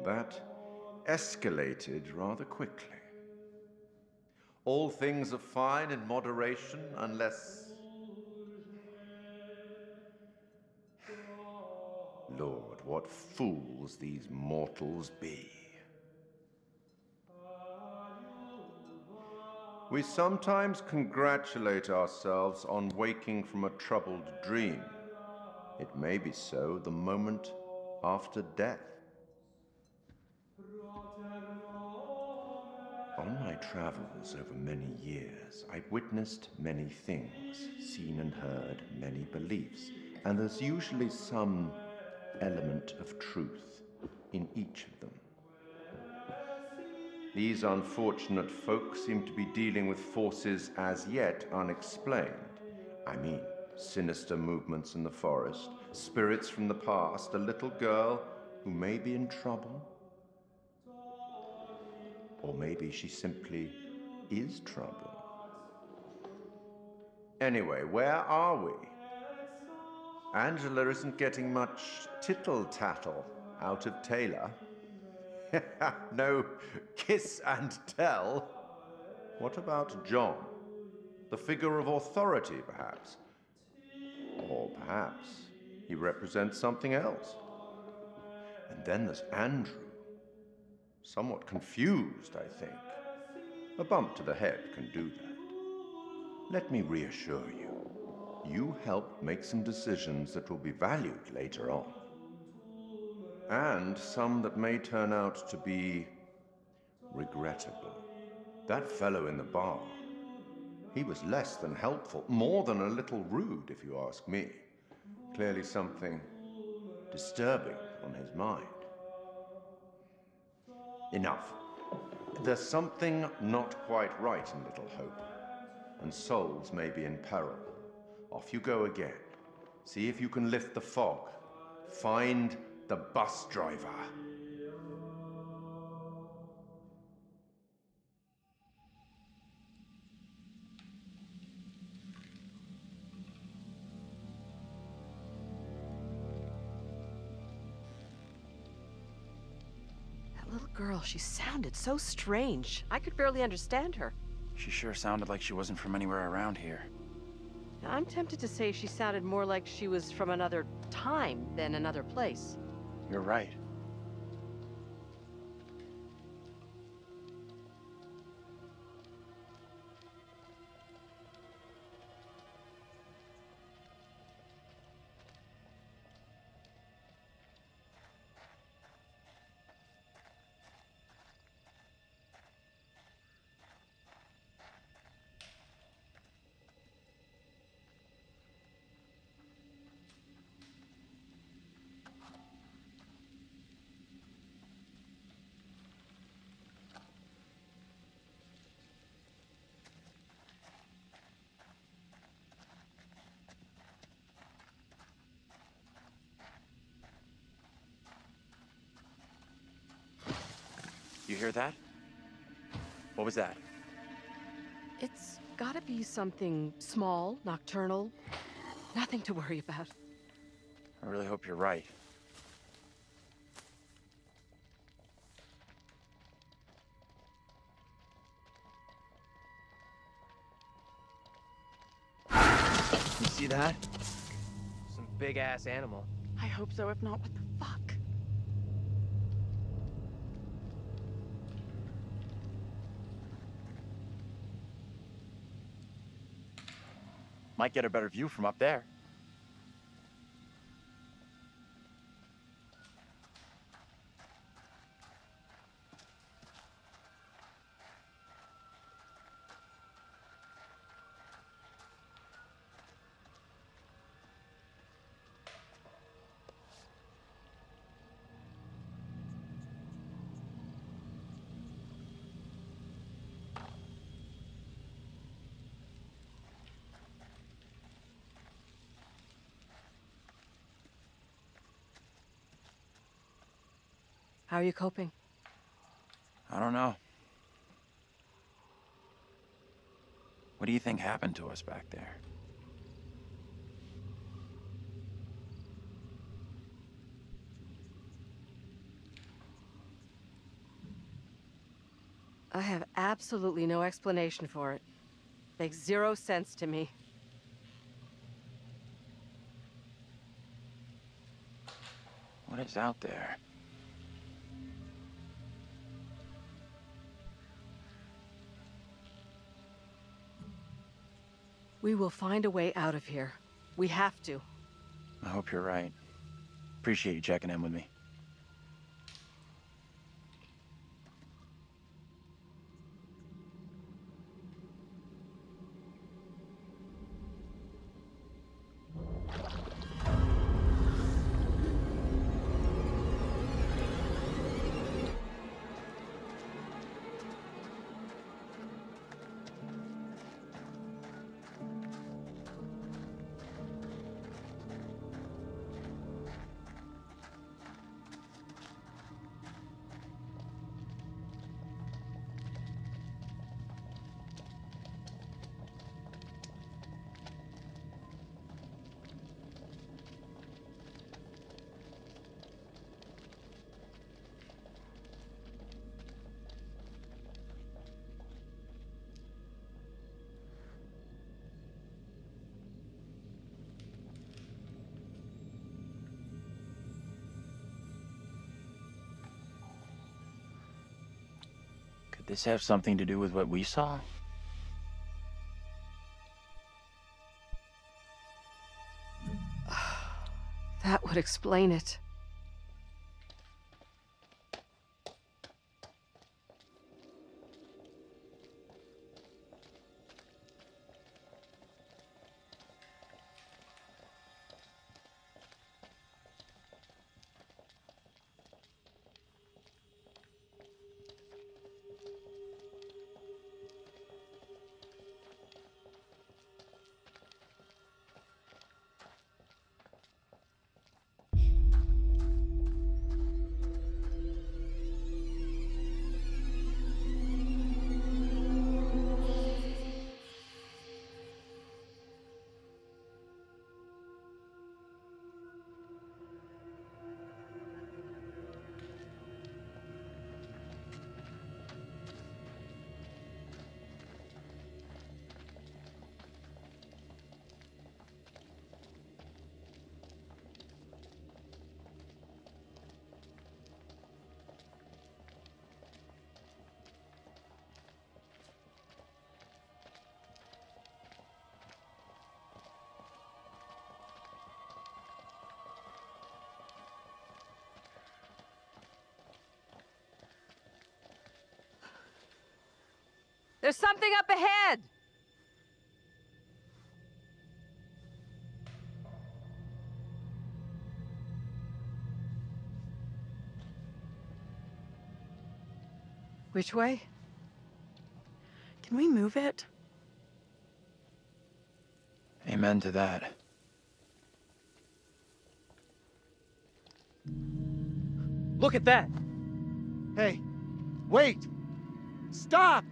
that escalated rather quickly. All things are fine in moderation unless... Lord, what fools these mortals be. We sometimes congratulate ourselves on waking from a troubled dream. It may be so the moment after death. On my travels over many years, I've witnessed many things, seen and heard many beliefs, and there's usually some element of truth in each of them. These unfortunate folk seem to be dealing with forces as yet unexplained. I mean, sinister movements in the forest, spirits from the past, a little girl who may be in trouble. Or maybe she simply is trouble. Anyway, where are we? Angela isn't getting much tittle-tattle out of Taylor. No kiss and tell. What about John? The figure of authority, perhaps? Or perhaps he represents something else. And then there's Andrew. Somewhat confused, I think. A bump to the head can do that. Let me reassure you. You helped make some decisions that will be valued later on. And some that may turn out to be regrettable. That fellow in the bar, he was less than helpful, more than a little rude, if you ask me. Clearly something disturbing on his mind. Enough. There's something not quite right in Little Hope, and souls may be in peril. Off you go again. See if you can lift the fog. Find the bus driver. Little girl, she sounded so strange. I could barely understand her. She sure sounded like she wasn't from anywhere around here. I'm tempted to say she sounded more like she was from another time than another place. You're right. You hear that? What was that? It's gotta be something small, nocturnal. Nothing to worry about. I really hope you're right. You see that? Some big-ass animal. I hope so. If not, what the fuck? Might get a better view from up there. How are you coping? I don't know. What do you think happened to us back there? I have absolutely no explanation for it. Makes zero sense to me. What is out there? We will find a way out of here. We have to. I hope you're right. Appreciate you checking in with me. Could this have something to do with what we saw? That would explain it. There's something up ahead! Which way? Can we move it? Amen to that. Look at that! Hey, wait! Stop!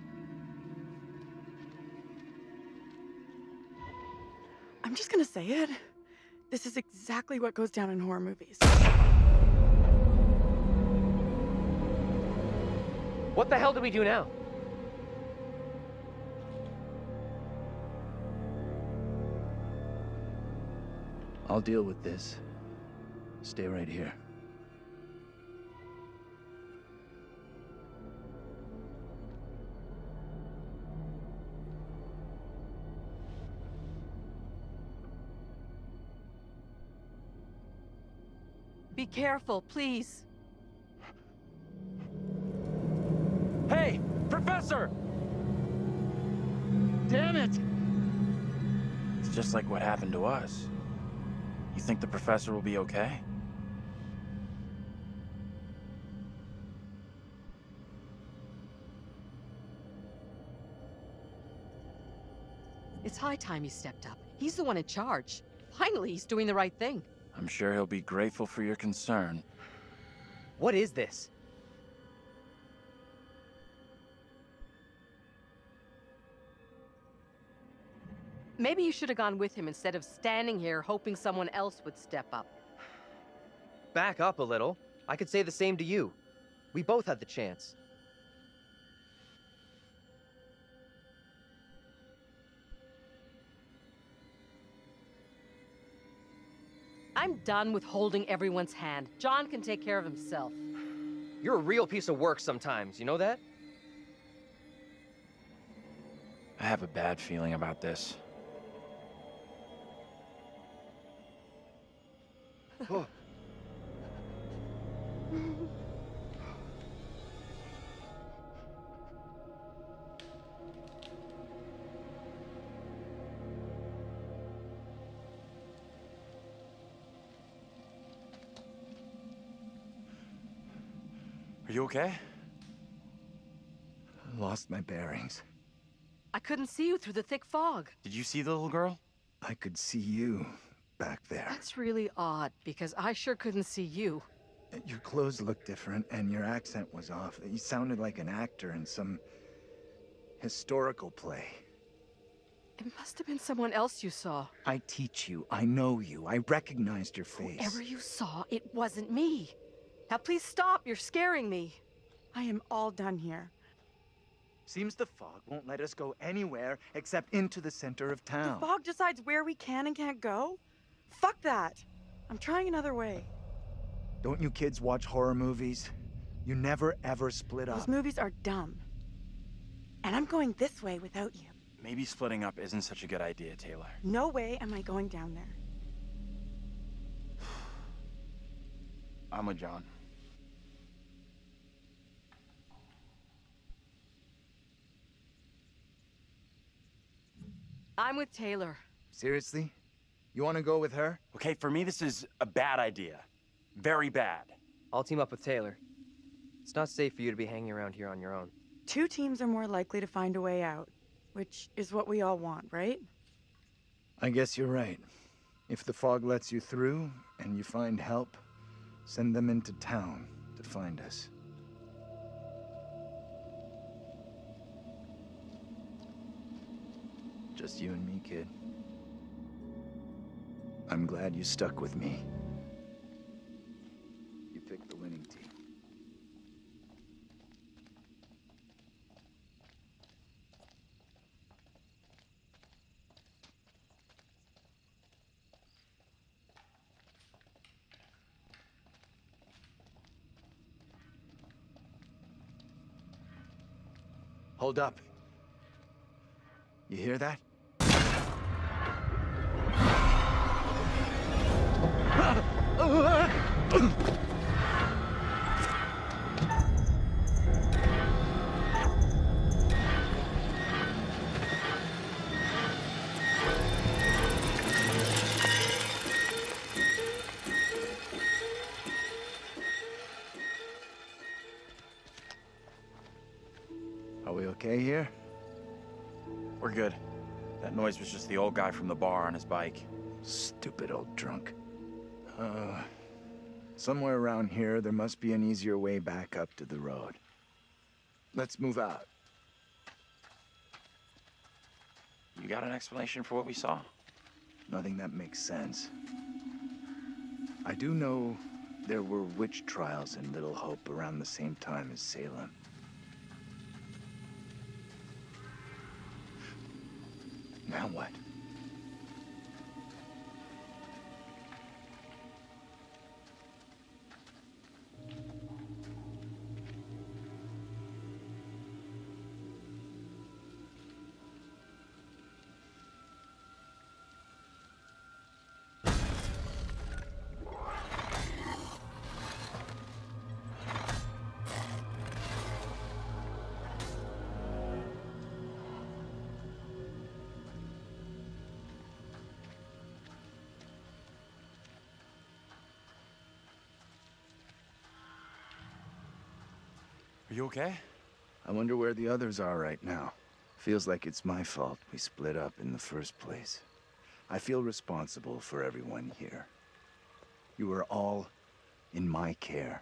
I'm just gonna say it. This is exactly what goes down in horror movies. What the hell do we do now? I'll deal with this. Stay right here. Be careful, please. Hey, Professor! Damn it! It's just like what happened to us. You think the professor will be okay? It's high time he stepped up. He's the one in charge. Finally, he's doing the right thing. I'm sure he'll be grateful for your concern. What is this? Maybe you should have gone with him instead of standing here hoping someone else would step up. Back up a little. I could say the same to you. We both had the chance. I'm done with holding everyone's hand. John can take care of himself. You're a real piece of work sometimes, you know that? I have a bad feeling about this. Oh. Are you okay? I lost my bearings. I couldn't see you through the thick fog. Did you see the little girl? I could see you back there. That's really odd, because I sure couldn't see you. Your clothes looked different, and your accent was off. You sounded like an actor in some historical play. It must have been someone else you saw. I teach you. I know you. I recognized your face. Whoever you saw, it wasn't me. Now please stop, you're scaring me. I am all done here. Seems the fog won't let us go anywhere except into the center of town. The fog decides where we can and can't go? Fuck that. I'm trying another way. Don't you kids watch horror movies? You never ever split up. Those movies are dumb. And I'm going this way without you. Maybe splitting up isn't such a good idea, Taylor. No way am I going down there. I'm with John. I'm with Taylor. Seriously? You want to go with her? Okay, for me, this is a bad idea. Very bad. I'll team up with Taylor. It's not safe for you to be hanging around here on your own. Two teams are more likely to find a way out, which is what we all want, right? I guess you're right. If the fog lets you through and you find help, send them into town to find us. Just you and me, kid. I'm glad you stuck with me. You picked the winning team. Hold up. You hear that? Are we okay here? We're good. That noise was just the old guy from the bar on his bike. Stupid old drunk. Somewhere around here, there must be an easier way back up to the road. Let's move out. You got an explanation for what we saw? Nothing that makes sense. I do know there were witch trials in Little Hope around the same time as Salem. Now what? Are you okay? I wonder where the others are right now. Feels like it's my fault we split up in the first place. I feel responsible for everyone here. You are all in my care.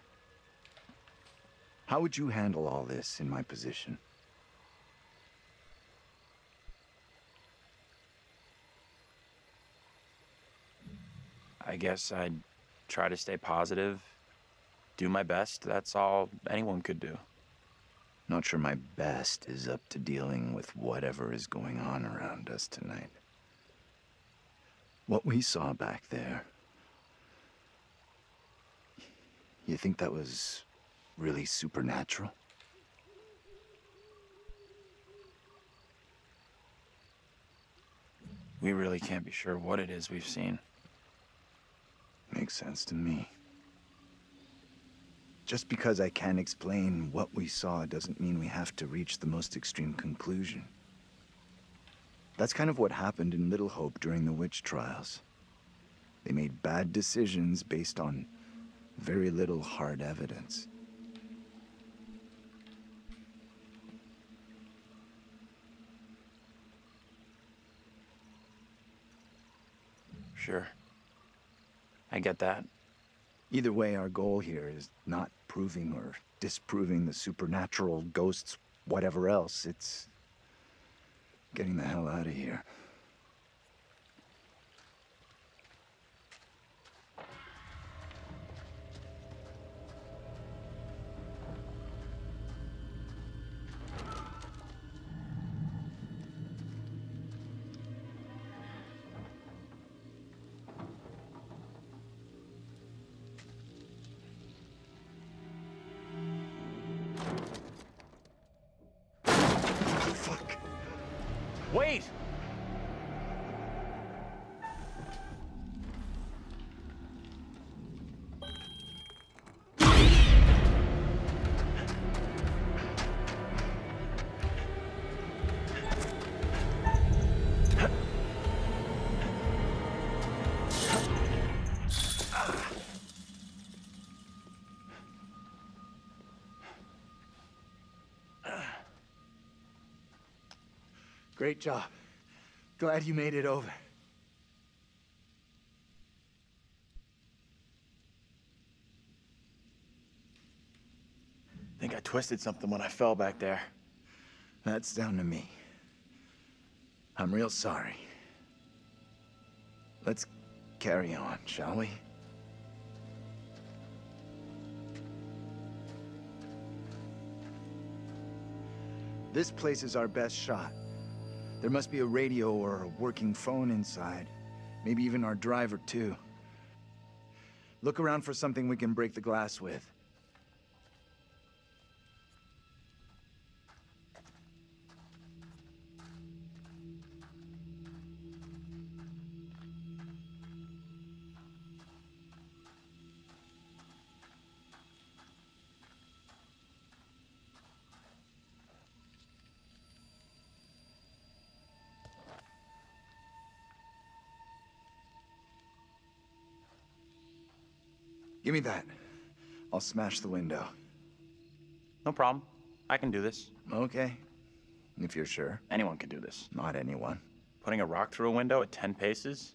How would you handle all this in my position? I guess I'd try to stay positive, do my best. That's all anyone could do. Not sure my best is up to dealing with whatever is going on around us tonight. What we saw back there You think that was really supernatural? We really can't be sure what it is we've seen. Makes sense to me. Just because I can't explain what we saw doesn't mean we have to reach the most extreme conclusion. That's kind of what happened in Little Hope during the witch trials. They made bad decisions based on very little hard evidence. Sure. I get that. Either way, our goal here is not proving or disproving the supernatural, ghosts, whatever else. It's getting the hell out of here. Fuck. Wait! Great job. Glad you made it over. I think I twisted something when I fell back there. That's down to me. I'm real sorry. Let's carry on, shall we? This place is our best shot. There must be a radio or a working phone inside. Maybe even our driver, too. Look around for something we can break the glass with. Give me that. I'll smash the window. No problem. I can do this. Okay. If you're sure. Anyone can do this. Not anyone. Putting a rock through a window at 10 paces?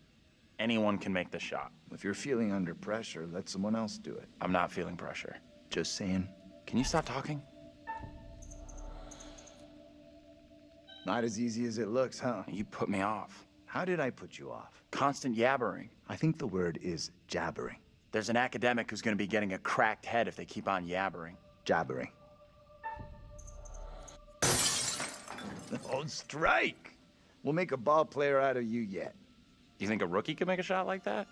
Anyone can make the shot. If you're feeling under pressure, let someone else do it. I'm not feeling pressure. Just saying. Can you stop talking? Not as easy as it looks, huh? You put me off. How did I put you off? Constant yabbering. I think the word is jabbering. There's an academic who's gonna be getting a cracked head if they keep on yabbering. Jabbering. Oh, strike! We'll make a ball player out of you yet. Do you think a rookie could make a shot like that?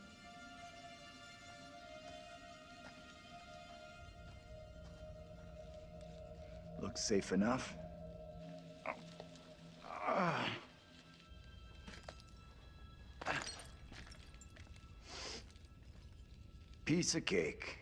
Looks safe enough. Piece of cake.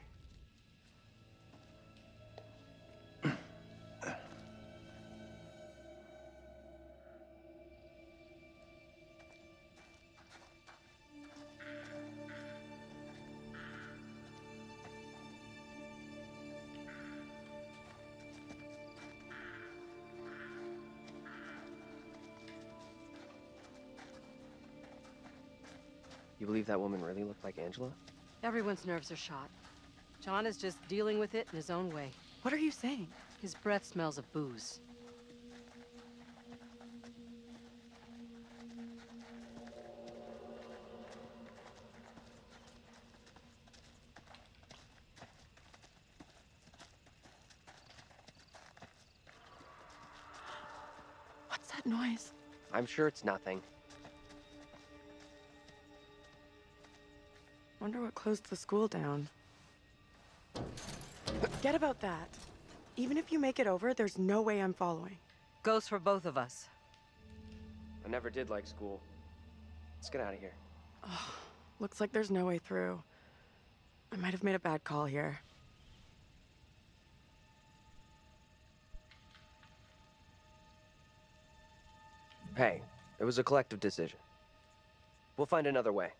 You believe that woman really looked like Angela? Everyone's nerves are shot. John is just dealing with it in his own way. What are you saying? His breath smells of booze. What's that noise? I'm sure it's nothing. Wonder what closed the school down. Forget about that. Even if you make it over, there's no way I'm following. Goes for both of us. I never did like school. Let's get out of here. Ugh, looks like there's no way through. I might have made a bad call here. Hey, it was a collective decision. We'll find another way.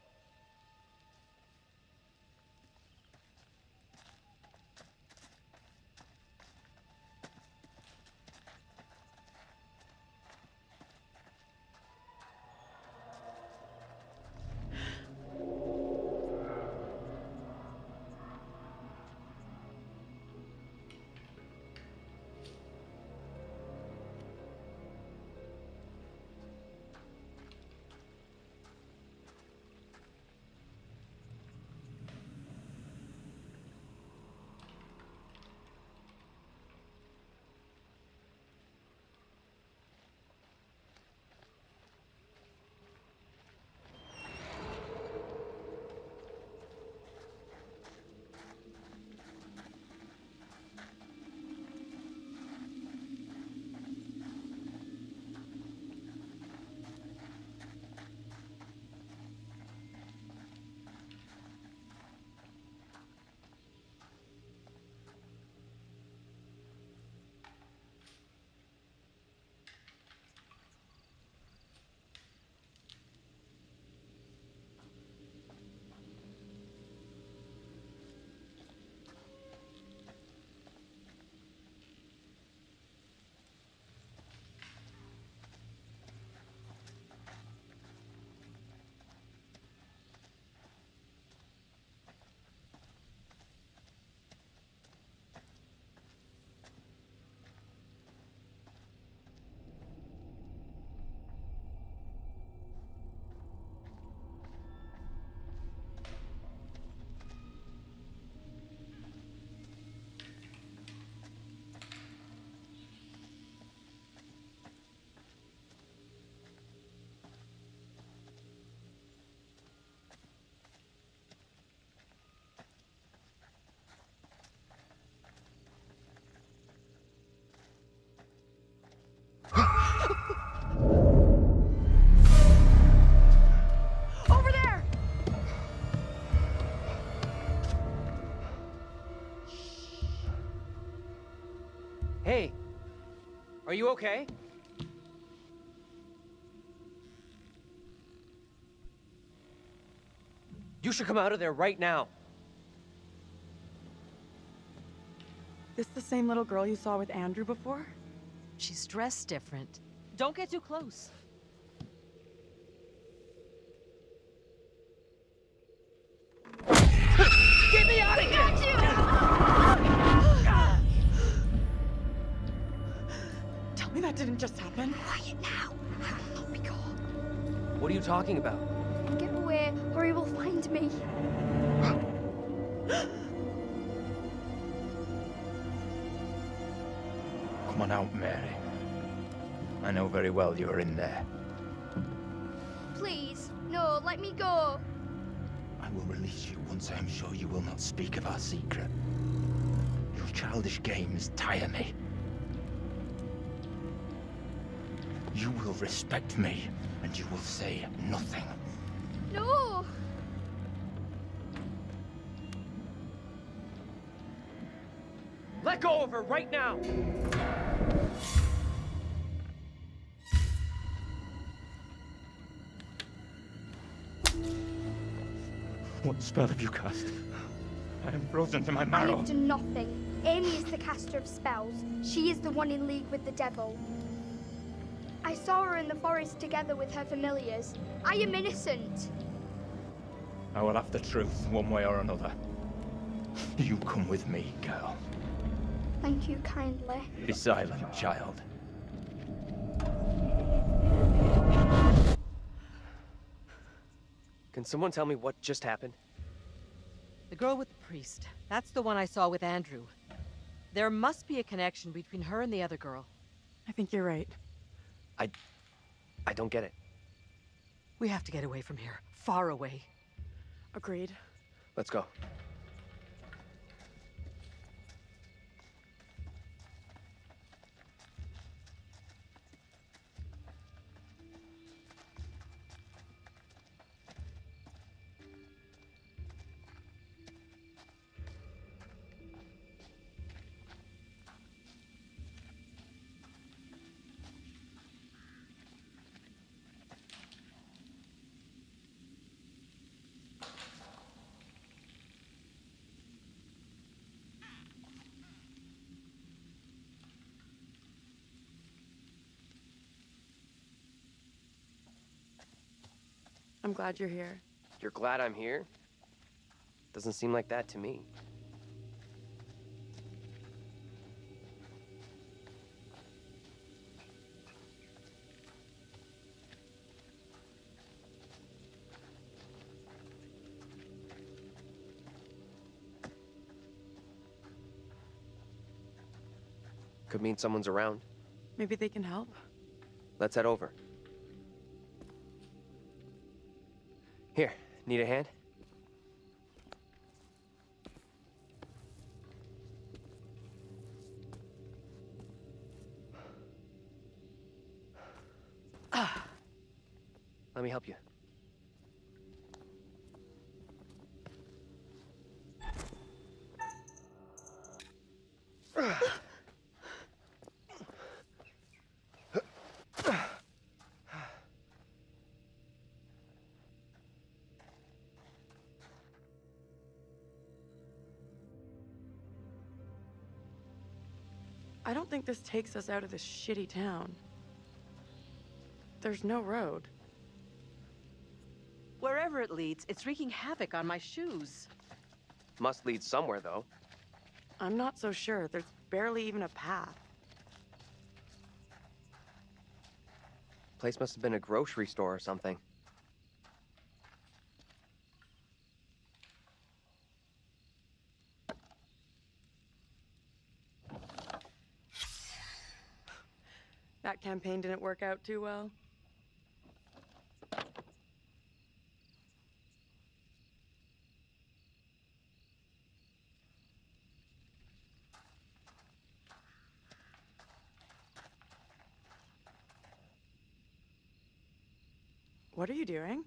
Over there! Hey! Are you okay? You should come out of there right now. This the same little girl you saw with Andrew before? She's dressed different. Don't get too close. Get me out of here! Tell me that didn't just happen. Quiet now. I'll be gone. What are you talking about? Get away, or he will find me. Come on out, Mary. I know very well you're in there. Please, no, let me go. I will release you once I am sure you will not speak of our secret. Your childish games tire me. You will respect me, and you will say nothing. No! Let go of her right now! What spell have you cast? I am frozen to my I marrow. have done nothing. Amy is the caster of spells. She is the one in league with the devil. I saw her in the forest together with her familiars. I am innocent. I will have the truth, one way or another. You come with me, girl. Thank you kindly. Be silent, child. Can someone tell me what just happened? The girl with the priest. That's the one I saw with Andrew. There must be a connection between her and the other girl. I think you're right. I don't get it. We have to get away from here. Far away. Agreed. Let's go. I'm glad you're here. You're glad I'm here? Doesn't seem like that to me. Could mean someone's around. Maybe they can help. Let's head over. Here, need a hand? Let me help you. I don't think this takes us out of this shitty town. There's no road. Wherever it leads, it's wreaking havoc on my shoes. Must lead somewhere, though. I'm not so sure. There's barely even a path. Place must have been a grocery store or something. That campaign didn't work out too well. What are you doing?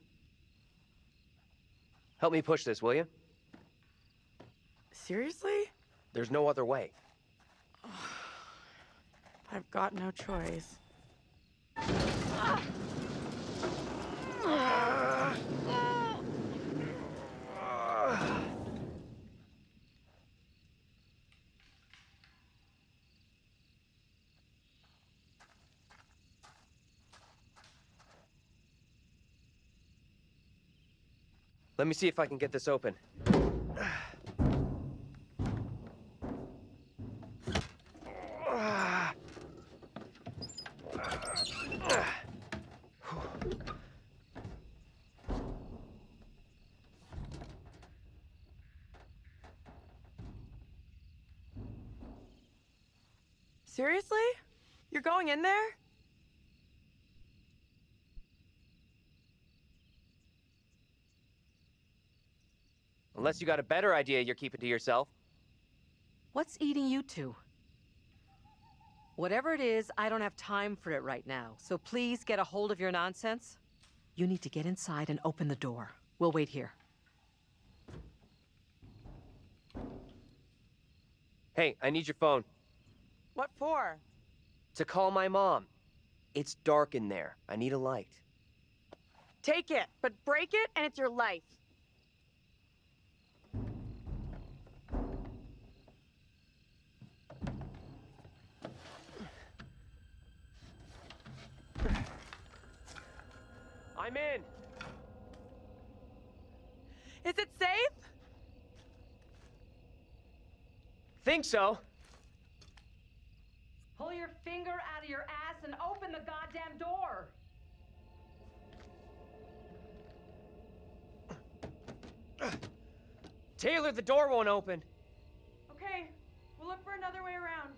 Help me push this, will you? Seriously? There's no other way. I've got no choice. Let me see if I can get this open. Seriously? You're going in there? Unless you got a better idea you're keeping to yourself. What's eating you two? Whatever it is, I don't have time for it right now. So please get a hold of your nonsense. You need to get inside and open the door. We'll wait here. Hey, I need your phone. What for? To call my mom. It's dark in there. I need a light. Take it, but break it and it's your life. I'm in. Is it safe? Think so. Pull your finger out of your ass and open the goddamn door! Taylor, the door won't open. Okay, we'll look for another way around.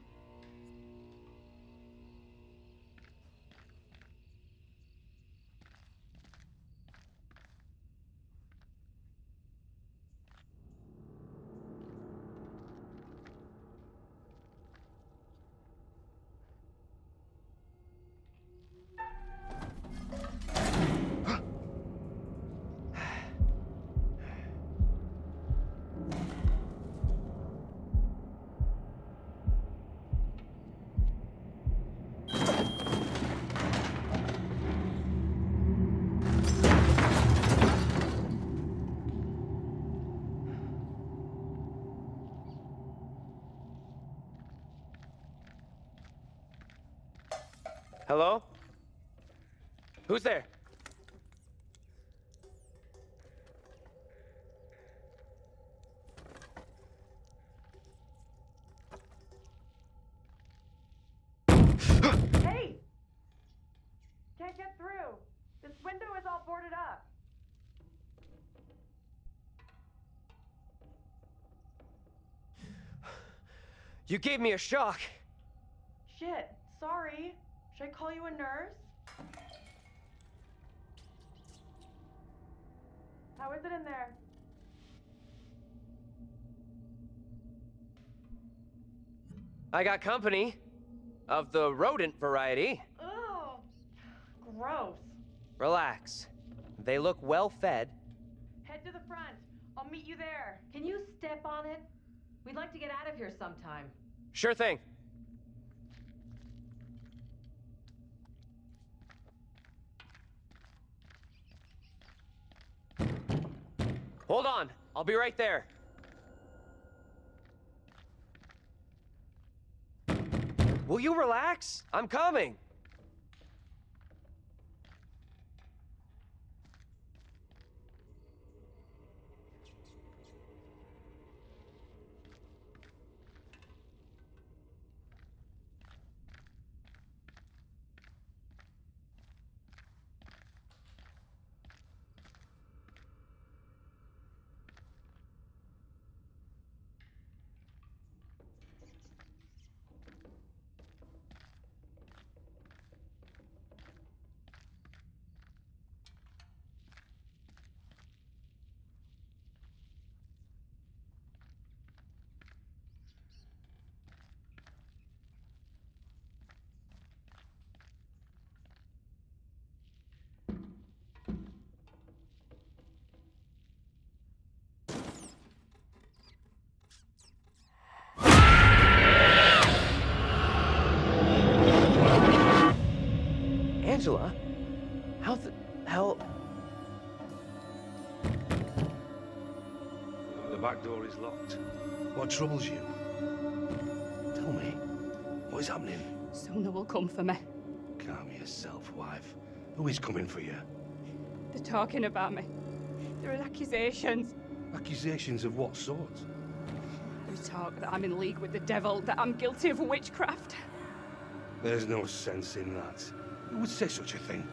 Hello? Who's there? You gave me a shock. Shit, sorry. Should I call you a nurse? How is it in there? I got company. Of the rodent variety. Ugh, gross. Relax. They look well fed. Head to the front. I'll meet you there. Can you step on it? We'd like to get out of here sometime. Sure thing. Hold on. I'll be right there. Will you relax? I'm coming. Angela? How the hell? The back door is locked. What troubles you? Tell me, what is happening? Soon they will come for me. Calm yourself, wife. Who is coming for you? They're talking about me. There are accusations. Accusations of what sort? There's talk that I'm in league with the devil, that I'm guilty of witchcraft. There's no sense in that. Who would say such a thing?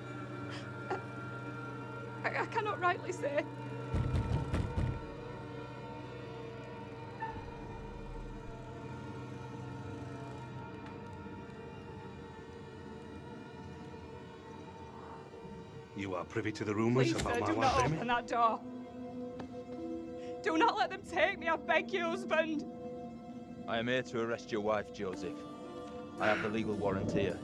I cannot rightly say. You are privy to the rumours Please, about sir, my do wife, not Amy? open that door. Do not let them take me, I beg you, husband. I am here to arrest your wife, Joseph. I have the legal warrant here.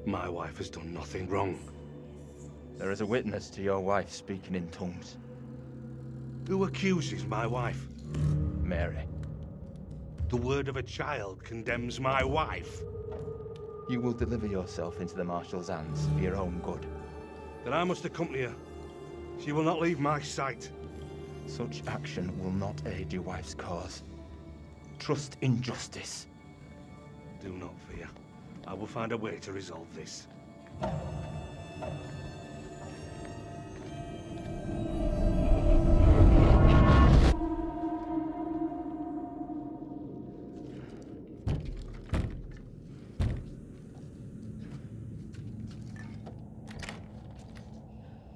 My wife has done nothing wrong. There is a witness to your wife speaking in tongues. Who accuses my wife? Mary. The word of a child condemns my wife. You will deliver yourself into the Marshal's hands for your own good. Then I must accompany her. She will not leave my sight. Such action will not aid your wife's cause. Trust in justice. Do not fear. I will find a way to resolve this.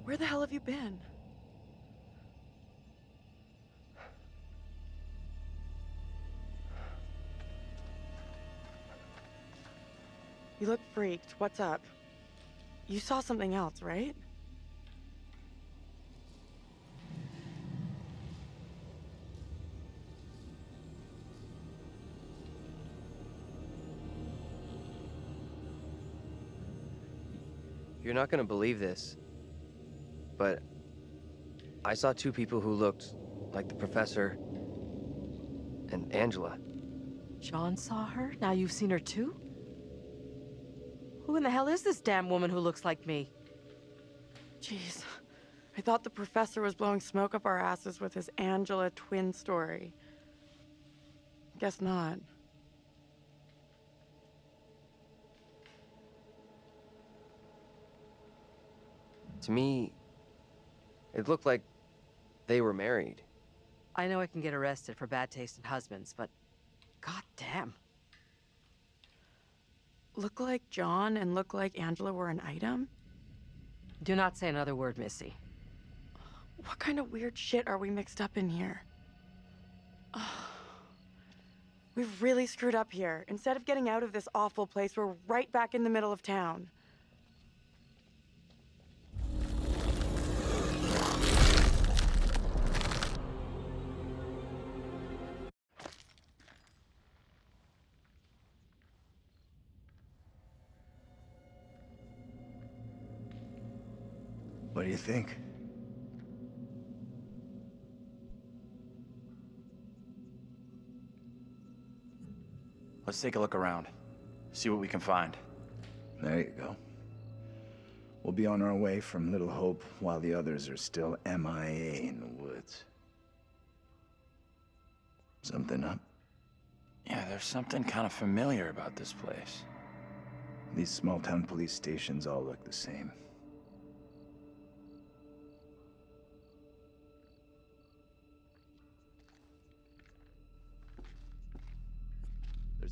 Where the hell have you been? You look freaked. What's up? You saw something else, right? You're not gonna believe this, but I saw two people who looked like the professor and Angela. John saw her? Now you've seen her too? Who in the hell is this damn woman who looks like me? Jeez. I thought the professor was blowing smoke up our asses with his Angela twin story. Guess not. To me, it looked like they were married. I know I can get arrested for bad taste in husbands, but goddamn. Look like John and look like Angela were an item? Do not say another word, Missy. What kind of weird shit are we mixed up in here? We've really screwed up here. Instead of getting out of this awful place, we're right back in the middle of town. What do you think? Let's take a look around. See what we can find. There you go. We'll be on our way from Little Hope while the others are still MIA in the woods. Something up? Yeah, there's something kind of familiar about this place. These small-town police stations all look the same.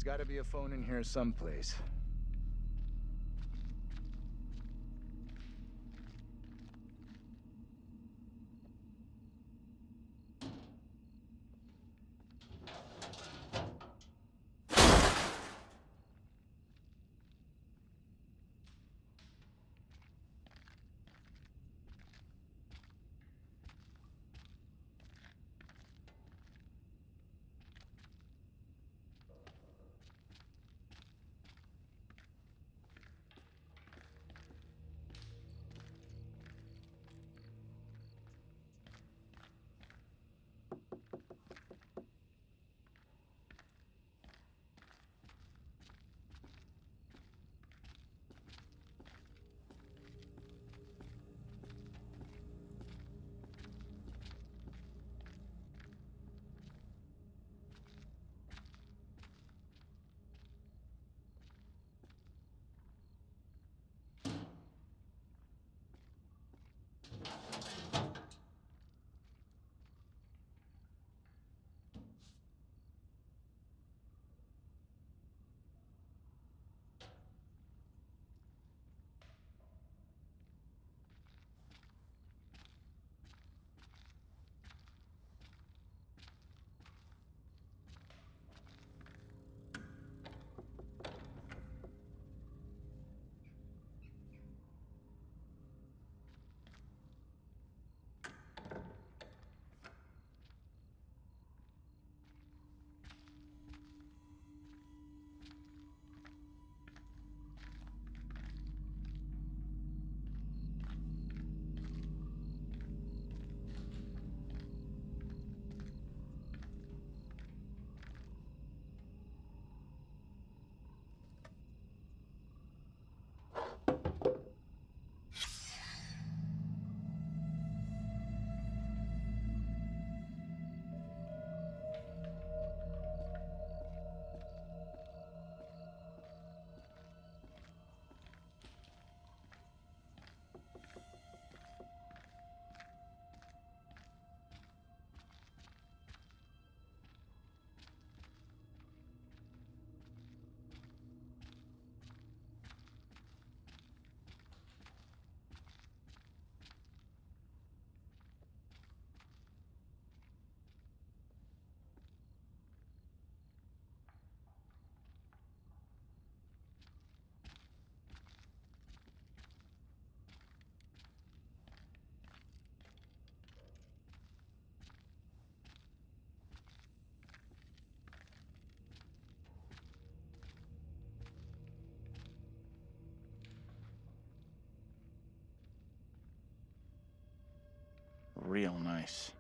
There's gotta be a phone in here someplace. Real nice.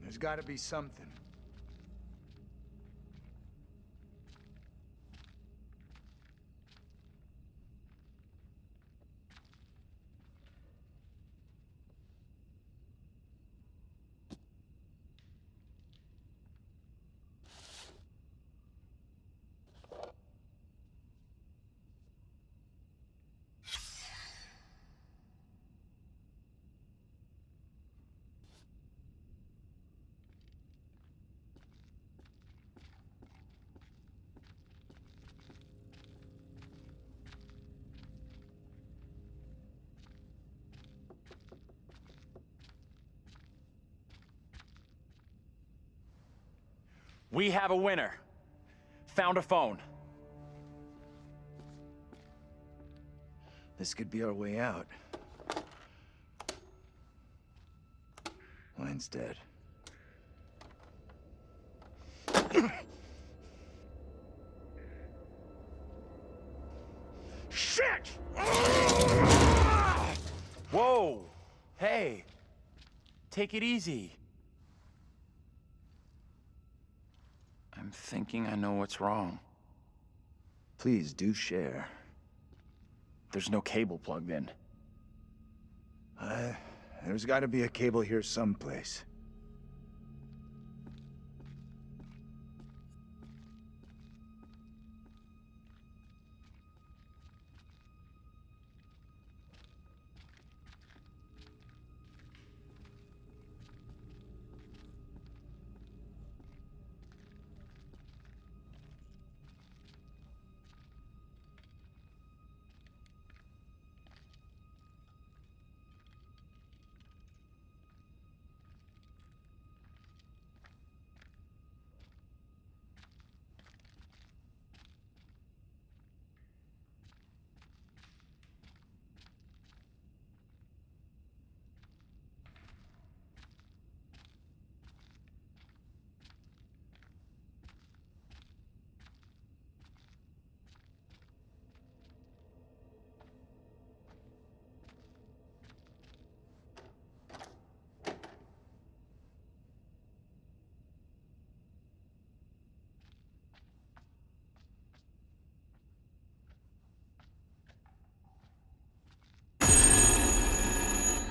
There's gotta be something. We have a winner. Found a phone. This could be our way out. Mine's dead. Shit! Whoa! Hey! Take it easy. I'm thinking I know what's wrong. Please do share. There's no cable plugged in. There's gotta be a cable here someplace.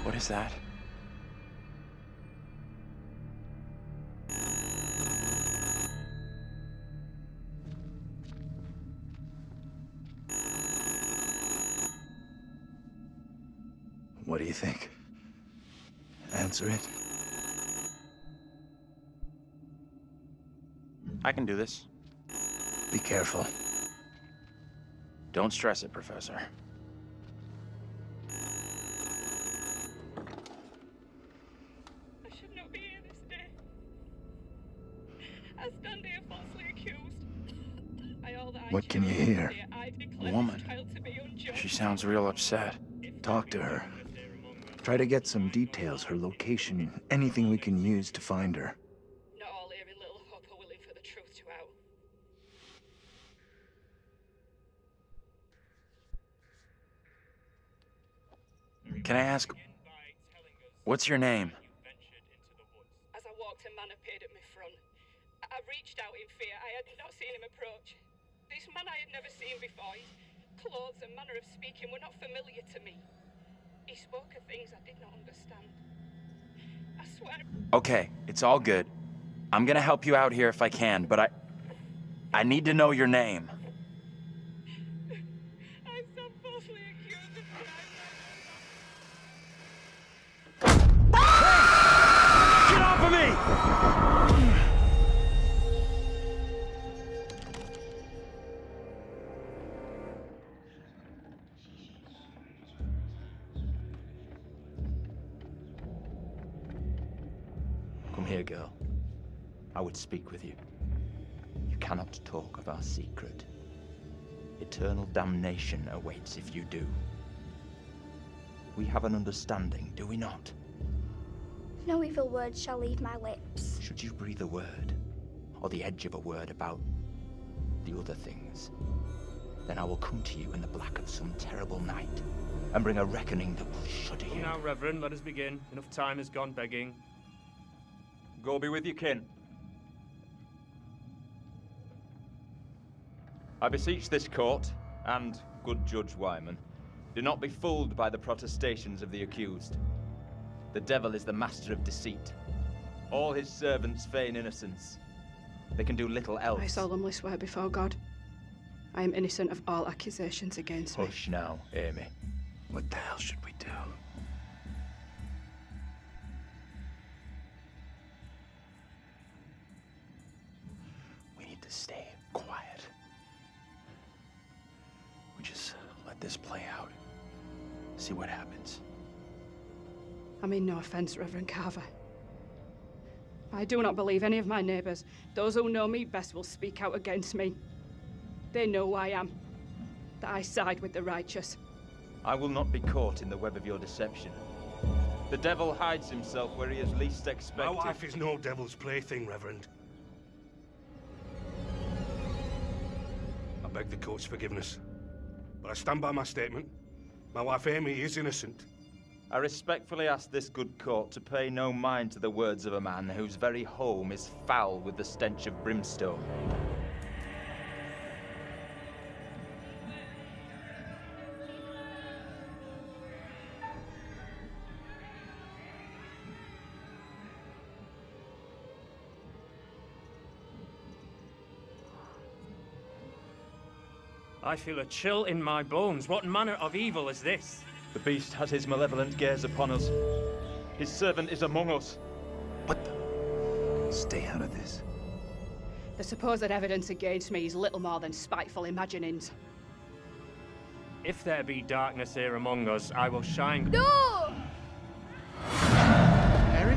What is that? What do you think? Answer it. I can do this. Be careful. Don't stress it, Professor. I should not be here this day. I stand here falsely accused. What can you hear? Woman. She sounds real upset. Talk to her. Try to get some details, her location, anything we can use to find her. Not all here in Little Hope are willing for the truth to out. Can I ask, what's your name? As I walked, a man appeared at my front. I reached out in fear. I had not seen him approach. This man I had never seen before. His clothes and manner of speaking were not familiar to me. He spoke of things I did not understand. I swear... Okay, it's all good. I'm gonna help you out here if I can, but I need to know your name. I stand falsely accused of crime. Get off of me! Come here, girl. I would speak with you. You cannot talk of our secret. Eternal damnation awaits if you do. We have an understanding, do we not? No evil word shall leave my lips. Should you breathe a word, or the edge of a word about the other things, then I will come to you in the black of some terrible night, and bring a reckoning that will shudder you. Now, Reverend, let us begin. Enough time has gone begging. Go be with your kin. I beseech this court, and good Judge Wyman, do not be fooled by the protestations of the accused. The devil is the master of deceit. All his servants feign innocence. They can do little else. I solemnly swear before God, I am innocent of all accusations against me. Hush now, Amy. What the hell should we do? We need to stay quiet. We just let this play out. See what happens. I mean no offense, Reverend Carver. I do not believe any of my neighbours. Those who know me best will speak out against me. They know who I am, that I side with the righteous. I will not be caught in the web of your deception. The devil hides himself where he is least expected. My wife is no devil's plaything, Reverend. I beg the court's forgiveness, but I stand by my statement. My wife Amy is innocent. I respectfully ask this good court to pay no mind to the words of a man whose very home is foul with the stench of brimstone. I feel a chill in my bones. What manner of evil is this? The beast has his malevolent gaze upon us. His servant is among us. What the? Stay out of this. The supposed evidence against me is little more than spiteful imaginings. If there be darkness here among us, I will shine. No! Mary?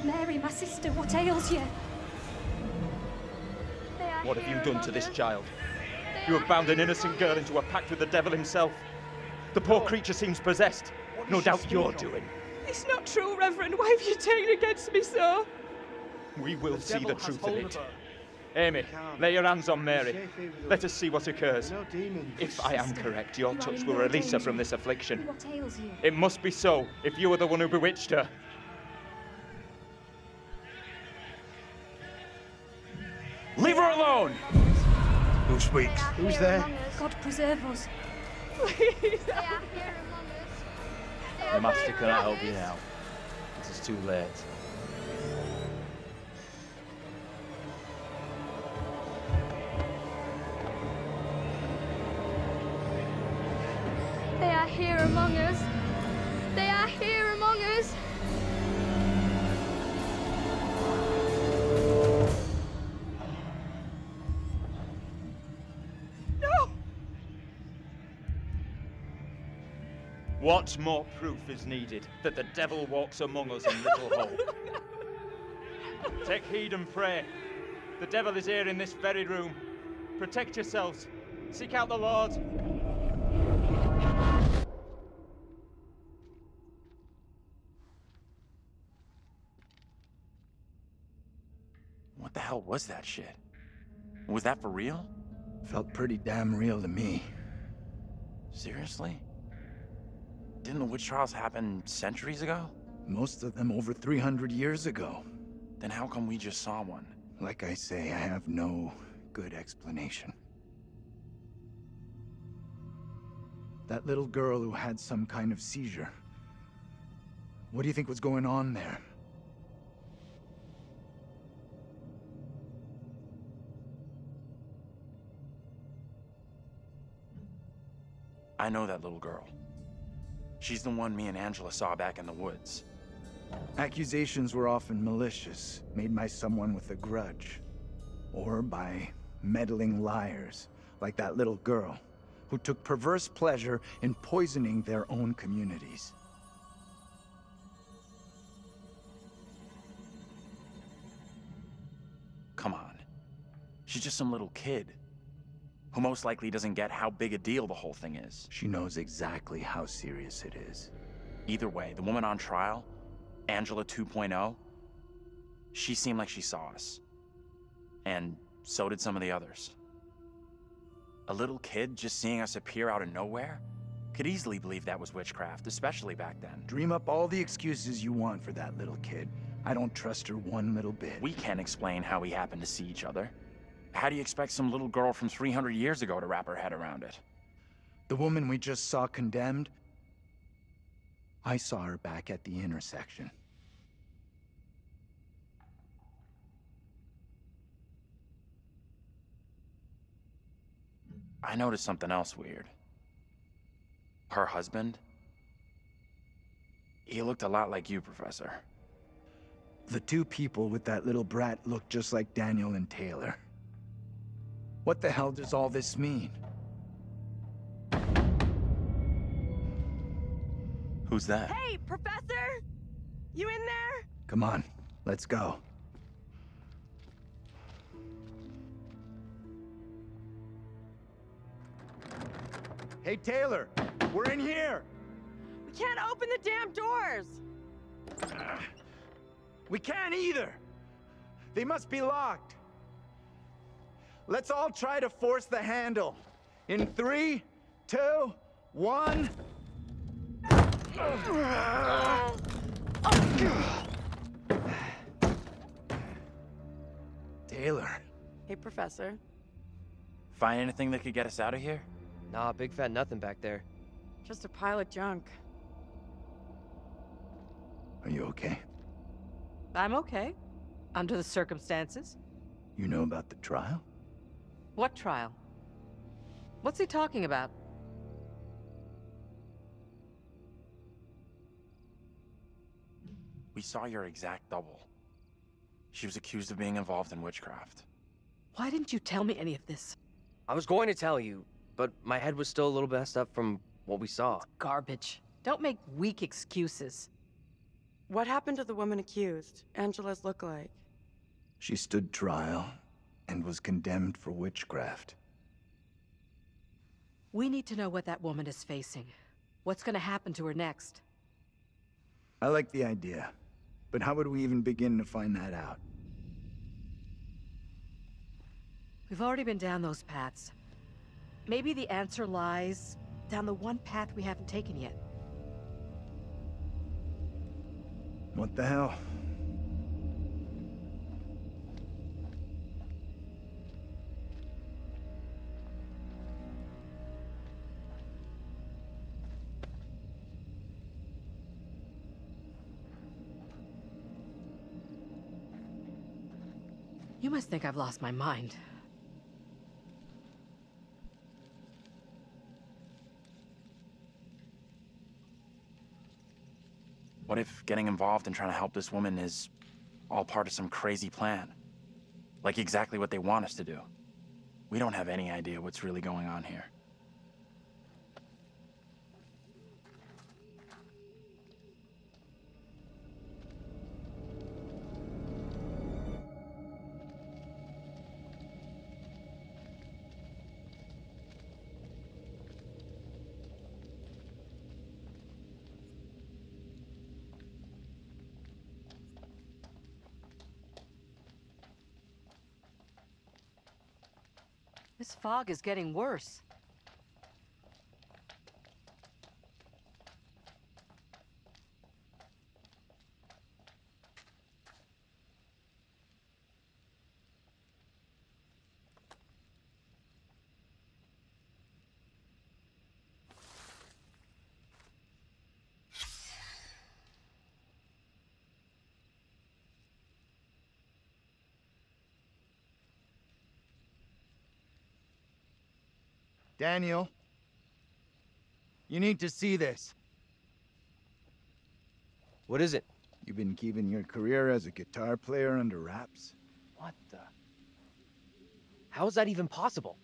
Mary, my sister, what ails you? What have you done to this child? You have bound an innocent girl into a pact with the devil himself. The poor creature seems possessed. No doubt you're doing. It's not true, Reverend. Why have you taken against me so? We will see the truth of it. Amy, lay your hands on Mary. Let us see what occurs. If I am correct, your touch will release her from this affliction. What ails you? It must be so, if you are the one who bewitched her. Leave her alone! Who speaks? Who's there? God preserve us. Please. The master cannot help you now. It is too late. They are here among us. They are here among us. What more proof is needed that the devil walks among us in Little Hope? Take heed and pray. The devil is here in this very room. Protect yourselves. Seek out the Lord. What the hell was that shit? Was that for real? Felt pretty damn real to me. Seriously? Didn't the witch trials happen centuries ago? Most of them over 300 years ago. Then how come we just saw one? Like I say, I have no good explanation. That little girl who had some kind of seizure. What do you think was going on there? I know that little girl. She's the one me and Angela saw back in the woods. Accusations were often malicious, made by someone with a grudge. Or by meddling liars, like that little girl, who took perverse pleasure in poisoning their own communities. Come on. She's just some little kid, who most likely doesn't get how big a deal the whole thing is. She knows exactly how serious it is. Either way, the woman on trial, Angela 2.0, she seemed like she saw us. And so did some of the others. A little kid just seeing us appear out of nowhere could easily believe that was witchcraft, especially back then. Dream up all the excuses you want for that little kid. I don't trust her one little bit. We can't explain how we happened to see each other. How do you expect some little girl from 300 years ago to wrap her head around it? The woman we just saw condemned, I saw her back at the intersection. I noticed something else weird. Her husband, he looked a lot like you, Professor. The two people with that little brat looked just like Daniel and Taylor. What the hell does all this mean? Who's that? Hey, Professor! You in there? Come on, Let's go. Hey, Taylor! We're in here! We can't open the damn doors! We can't either! They must be locked. Let's all try to force the handle. In 3, 2, 1... Taylor. Hey, Professor. Find anything that could get us out of here? Nah, big fat nothing back there. Just a pile of junk. Are you okay? I'm okay. Under the circumstances. You know about the trial? What trial? What's he talking about? We saw your exact double. She was accused of being involved in witchcraft. Why didn't you tell me any of this? I was going to tell you, but my head was still a little messed up from what we saw. Garbage. Don't make weak excuses. What happened to the woman accused? Angela's lookalike. She stood trial and was condemned for witchcraft. We need to know what that woman is facing. What's gonna happen to her next? I like the idea, but how would we even begin to find that out? We've already been down those paths. Maybe the answer lies down the one path we haven't taken yet. What the hell? You must think I've lost my mind. What if getting involved and trying to help this woman is all part of some crazy plan? Like exactly what they want us to do. We don't have any idea what's really going on here. This fog is getting worse. Daniel, you need to see this. What is it? You've been keeping your career as a guitar player under wraps? What the? How is that even possible?